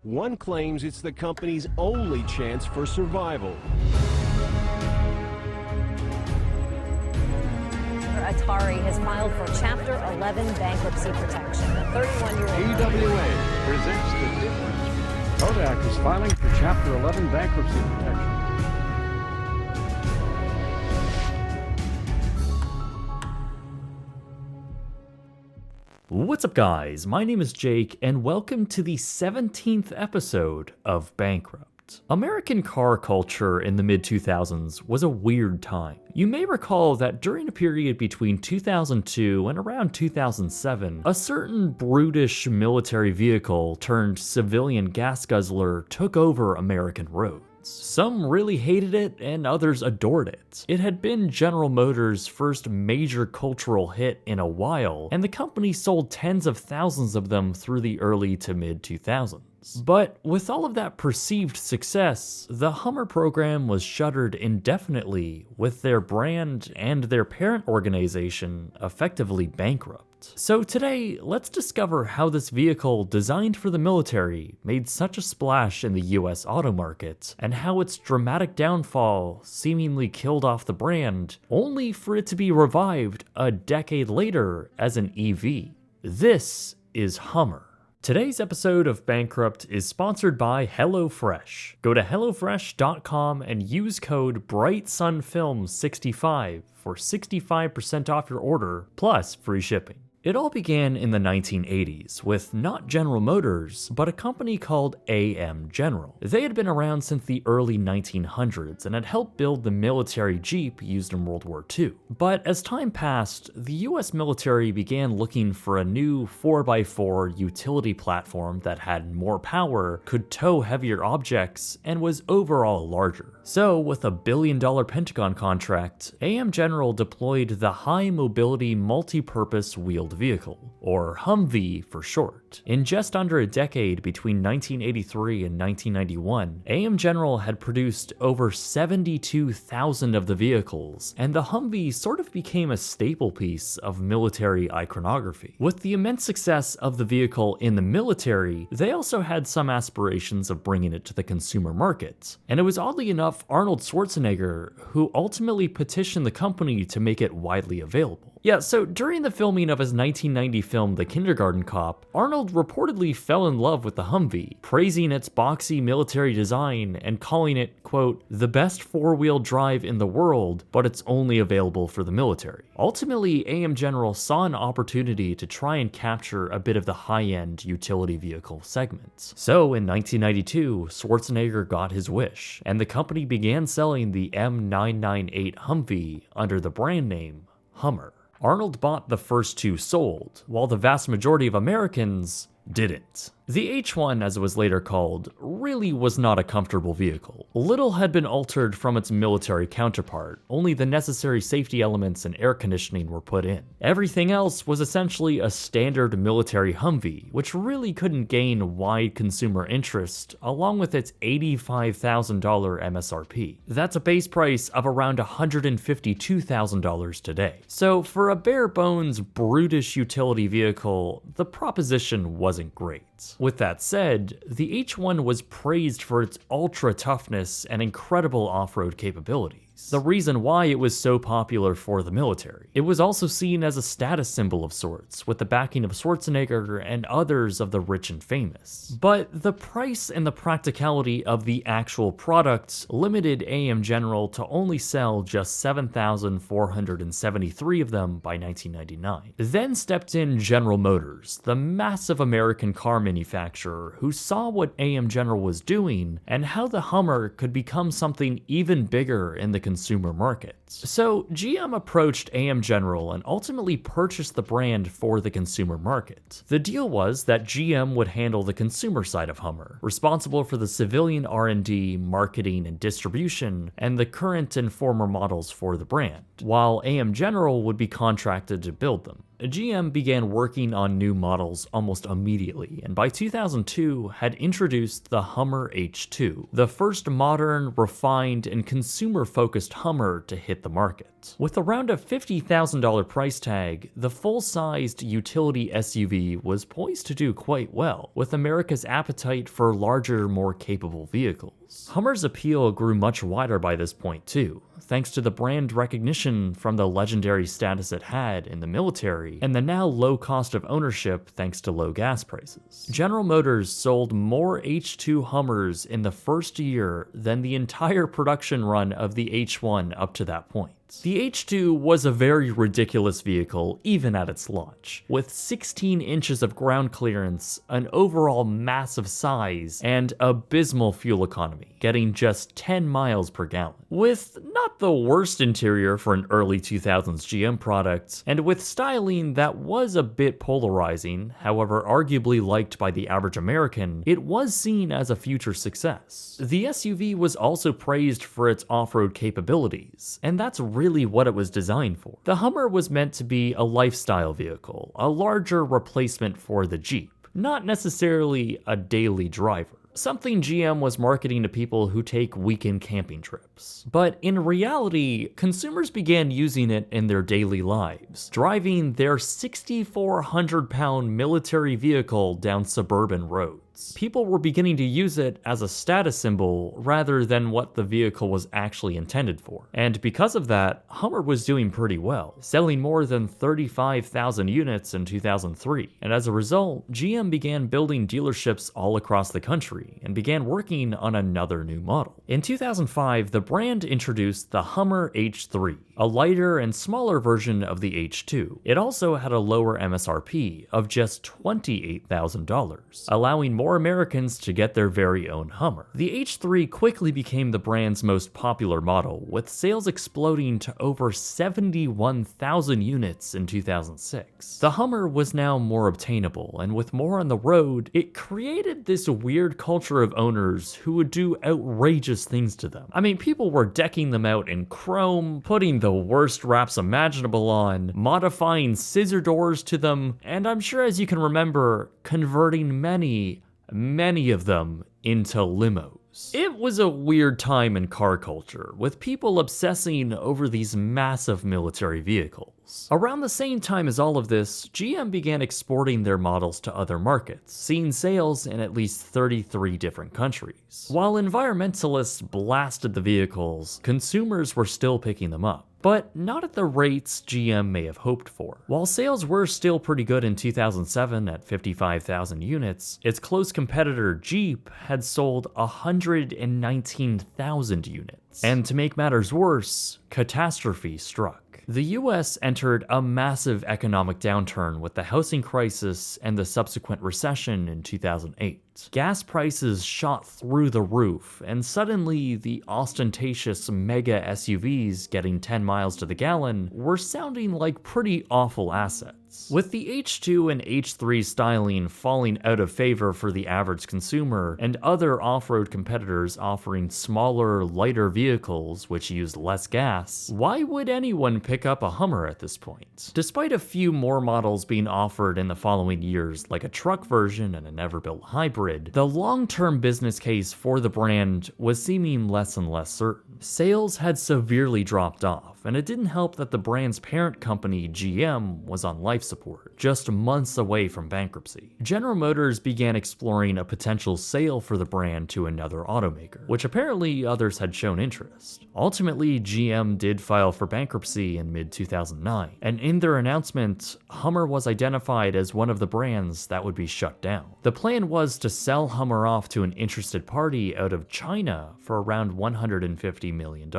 One claims it's the company's only chance for survival. Atari has filed for Chapter 11 bankruptcy protection. The 31-year-old AWA presents the difference. Kodak is filing for Chapter 11 bankruptcy protection. What's up, guys? My name is Jake, and welcome to the 17th episode of Bankrupt. American car culture in the mid-2000s was a weird time. You may recall that during a period between 2002 and around 2007, a certain brutish military vehicle turned civilian gas guzzler took over American roads. Some really hated it, and others adored it. It had been General Motors' first major cultural hit in a while, and the company sold tens of thousands of them through the early to mid-2000s. But with all of that perceived success, the Hummer program was shuttered indefinitely, with their brand and their parent organization effectively bankrupt. So today, let's discover how this vehicle designed for the military made such a splash in the US auto market, and how its dramatic downfall seemingly killed off the brand, only for it to be revived a decade later as an EV. This is Hummer. Today's episode of Bankrupt is sponsored by HelloFresh. Go to HelloFresh.com and use code BrightSunFilms65 for 65% off your order, plus free shipping. It all began in the 1980s with not General Motors, but a company called AM General. They had been around since the early 1900s and had helped build the military Jeep used in World War II. But as time passed, the US military began looking for a new 4x4 utility platform that had more power, could tow heavier objects, and was overall larger. So, with a $1 billion Pentagon contract, AM General deployed the High Mobility Multi-Purpose Wheeled Vehicle, or Humvee for short. In just under a decade between 1983 and 1991, AM General had produced over 72,000 of the vehicles, and the Humvee sort of became a staple piece of military iconography. With the immense success of the vehicle in the military, they also had some aspirations of bringing it to the consumer market, and it was oddly enough Arnold Schwarzenegger who ultimately petitioned the company to make it widely available. Yeah, so during the filming of his 1990 film The Kindergarten Cop, Arnold reportedly fell in love with the Humvee, praising its boxy military design and calling it, quote, the best four-wheel drive in the world, but it's only available for the military. Ultimately, AM General saw an opportunity to try and capture a bit of the high-end utility vehicle segment. So in 1992, Schwarzenegger got his wish, and the company began selling the M998 Humvee under the brand name Hummer. Arnold bought the first two sold, while the vast majority of Americans didn't. The H1, as it was later called, really was not a comfortable vehicle. Little had been altered from its military counterpart, only the necessary safety elements and air conditioning were put in. Everything else was essentially a standard military Humvee, which really couldn't gain wide consumer interest, along with its $85,000 MSRP. That's a base price of around $152,000 today. So for a bare-bones, brutish utility vehicle, the proposition wasn't great. With that said, the H1 was praised for its ultra toughness and incredible off-road capabilities. The reason why it was so popular for the military. It was also seen as a status symbol of sorts, with the backing of Schwarzenegger and others of the rich and famous. But the price and the practicality of the actual product limited AM General to only sell just 7,473 of them by 1999. Then stepped in General Motors, the massive American car manufacturer who saw what AM General was doing and how the Hummer could become something even bigger in the consumer market. So GM approached AM General and ultimately purchased the brand for the consumer market. The deal was that GM would handle the consumer side of Hummer, responsible for the civilian R&D, marketing, and distribution, and the current and former models for the brand, while AM General would be contracted to build them. GM began working on new models almost immediately, and by 2002 had introduced the Hummer H2, the first modern, refined, and consumer-focused Hummer to hit the market. With around a $50,000 price tag, the full-sized utility SUV was poised to do quite well, with America's appetite for larger, more capable vehicles. Hummer's appeal grew much wider by this point too, thanks to the brand recognition from the legendary status it had in the military, and the now low cost of ownership thanks to low gas prices. General Motors sold more H2 Hummers in the first year than the entire production run of the H1 up to that point. The H2 was a very ridiculous vehicle even at its launch, with 16 inches of ground clearance, an overall massive size, and abysmal fuel economy, getting just 10 miles per gallon. With not the worst interior for an early 2000s GM product, and with styling that was a bit polarizing, however arguably liked by the average American, it was seen as a future success. The SUV was also praised for its off-road capabilities, and that's really what it was designed for. The Hummer was meant to be a lifestyle vehicle, a larger replacement for the Jeep, not necessarily a daily driver. Something GM was marketing to people who take weekend camping trips. But in reality, consumers began using it in their daily lives, driving their 6,400-pound military vehicle down suburban roads. People were beginning to use it as a status symbol rather than what the vehicle was actually intended for. And because of that, Hummer was doing pretty well, selling more than 35,000 units in 2003. And as a result, GM began building dealerships all across the country and began working on another new model. In 2005, the brand introduced the Hummer H3, a lighter and smaller version of the H2. It also had a lower MSRP of just $28,000, allowing more Americans to get their very own Hummer. The H3 quickly became the brand's most popular model, with sales exploding to over 71,000 units in 2006. The Hummer was now more obtainable, and with more on the road, it created this weird culture of owners who would do outrageous things to them. I mean, people were decking them out in chrome, putting the worst wraps imaginable on, modifying scissor doors to them, and I'm sure, as you can remember, converting many of them into limos. It was a weird time in car culture, with people obsessing over these massive military vehicles. Around the same time as all of this, GM began exporting their models to other markets, seeing sales in at least 33 different countries. While environmentalists blasted the vehicles, consumers were still picking them up, but not at the rates GM may have hoped for. While sales were still pretty good in 2007 at 55,000 units, its close competitor Jeep had sold 119,000 units. And to make matters worse, catastrophe struck. The US entered a massive economic downturn with the housing crisis and the subsequent recession in 2008. Gas prices shot through the roof, and suddenly the ostentatious mega SUVs getting 10 miles to the gallon were sounding like pretty awful assets. With the H2 and H3 styling falling out of favor for the average consumer, and other off-road competitors offering smaller, lighter vehicles which used less gas, why would anyone pick up a Hummer at this point? Despite a few more models being offered in the following years, like a truck version and a never-built hybrid, the long-term business case for the brand was seeming less and less certain. Sales had severely dropped off, and it didn't help that the brand's parent company, GM, was on life support, just months away from bankruptcy. General Motors began exploring a potential sale for the brand to another automaker, which apparently others had shown interest. Ultimately, GM did file for bankruptcy in mid-2009, and in their announcement, Hummer was identified as one of the brands that would be shut down. The plan was to sell Hummer off to an interested party out of China for around $150 million.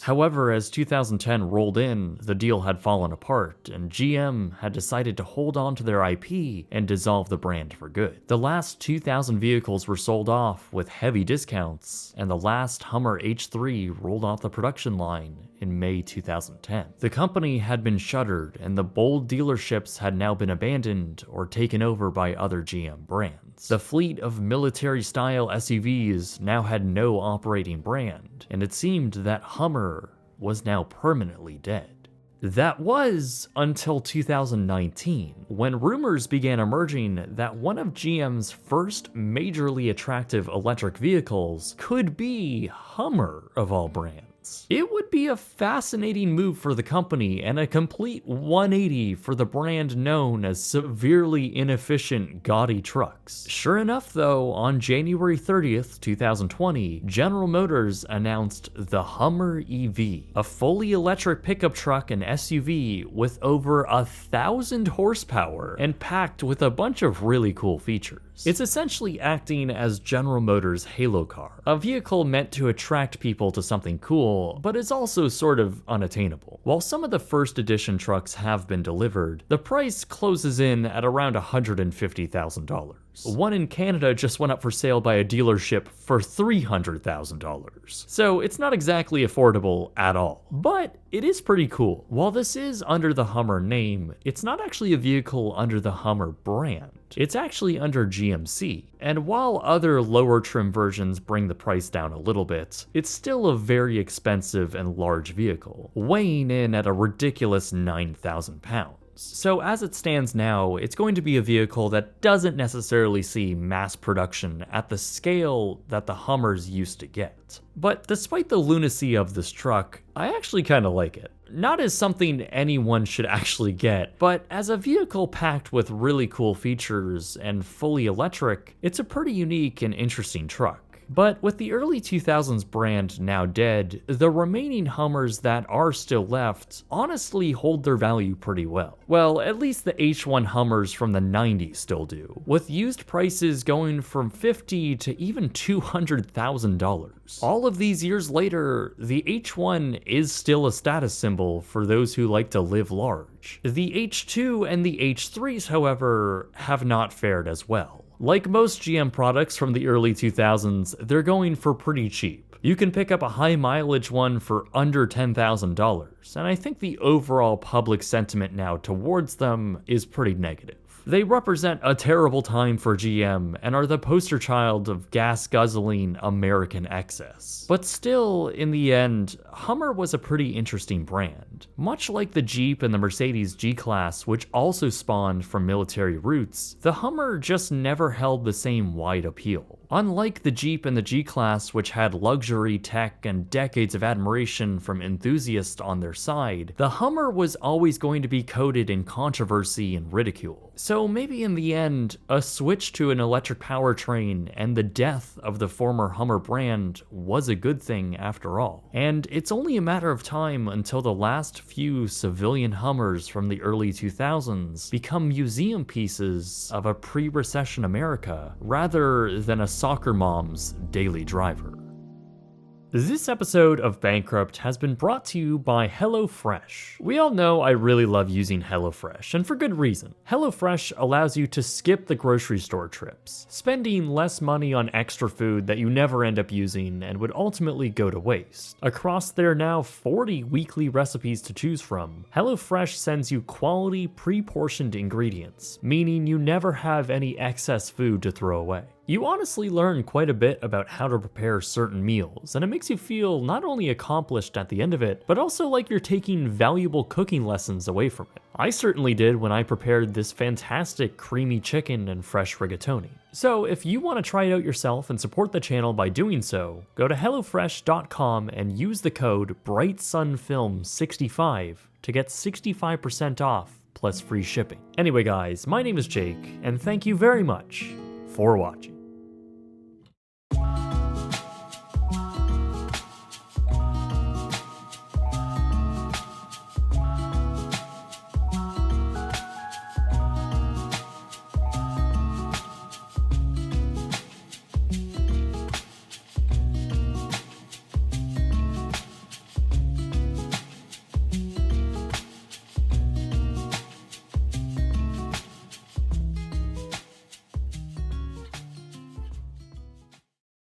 However, as 2010 rolled in, the deal had fallen apart, and GM had decided to hold on to their IP and dissolve the brand for good. The last 2,000 vehicles were sold off with heavy discounts, and the last Hummer H3 rolled off the production line in May 2010. The company had been shuttered, and the bold dealerships had now been abandoned or taken over by other GM brands. The fleet of military-style SUVs now had no operating brand, and it seemed that Hummer was now permanently dead. That was until 2019, when rumors began emerging that one of GM's first majorly attractive electric vehicles could be Hummer of all brands. pounds. It would be a fascinating move for the company and a complete 180 for the brand known as severely inefficient, gaudy trucks. Sure enough though, on January 30th, 2020, General Motors announced the Hummer EV, a fully electric pickup truck and SUV with over 1,000 horsepower and packed with a bunch of really cool features. It's essentially acting as General Motors' Halo car, a vehicle meant to attract people to something cool, but is also sort of unattainable. While some of the first edition trucks have been delivered, the price closes in at around $150,000. One in Canada just went up for sale by a dealership for $300,000. So it's not exactly affordable at all, but it is pretty cool. While this is under the Hummer name, it's not actually a vehicle under the Hummer brand. It's actually under GMC, and while other lower trim versions bring the price down a little bit, it's still a very expensive and large vehicle, weighing in at a ridiculous 9,000 pounds. So as it stands now, it's going to be a vehicle that doesn't necessarily see mass production at the scale that the Hummers used to get. But despite the lunacy of this truck, I actually kind of like it. Not as something anyone should actually get, but as a vehicle packed with really cool features and fully electric, it's a pretty unique and interesting truck. But with the early 2000s brand now dead, the remaining Hummers that are still left honestly hold their value pretty well. Well, at least the H1 Hummers from the 90s still do, with used prices going from $50,000 to even $200,000. All of these years later, the H1 is still a status symbol for those who like to live large. The H2 and the H3s, however, have not fared as well. Like most GM products from the early 2000s, they're going for pretty cheap. You can pick up a high mileage one for under $10,000, and I think the overall public sentiment now towards them is pretty negative. They represent a terrible time for GM and are the poster child of gas-guzzling American excess. But still, in the end, Hummer was a pretty interesting brand. Much like the Jeep and the Mercedes G-Class, which also spawned from military roots, the Hummer just never held the same wide appeal. Unlike the Jeep and the G-Class, which had luxury, tech, and decades of admiration from enthusiasts on their side, the Hummer was always going to be coated in controversy and ridicule. So maybe in the end, a switch to an electric powertrain and the death of the former Hummer brand was a good thing after all. And it's only a matter of time until the last few civilian Hummers from the early 2000s become museum pieces of a pre-recession America, rather than a soccer mom's daily driver. This episode of Bankrupt has been brought to you by HelloFresh. We all know I really love using HelloFresh, and for good reason. HelloFresh allows you to skip the grocery store trips, spending less money on extra food that you never end up using and would ultimately go to waste. Across their now 40 weekly recipes to choose from, HelloFresh sends you quality, pre-portioned ingredients, meaning you never have any excess food to throw away. You honestly learn quite a bit about how to prepare certain meals, and it makes you feel not only accomplished at the end of it, but also like you're taking valuable cooking lessons away from it. I certainly did when I prepared this fantastic creamy chicken and fresh rigatoni. So if you want to try it out yourself and support the channel by doing so, go to HelloFresh.com and use the code BrightSunFilms65 to get 65% off plus free shipping. Anyway guys, my name is Jake, and thank you very much for watching.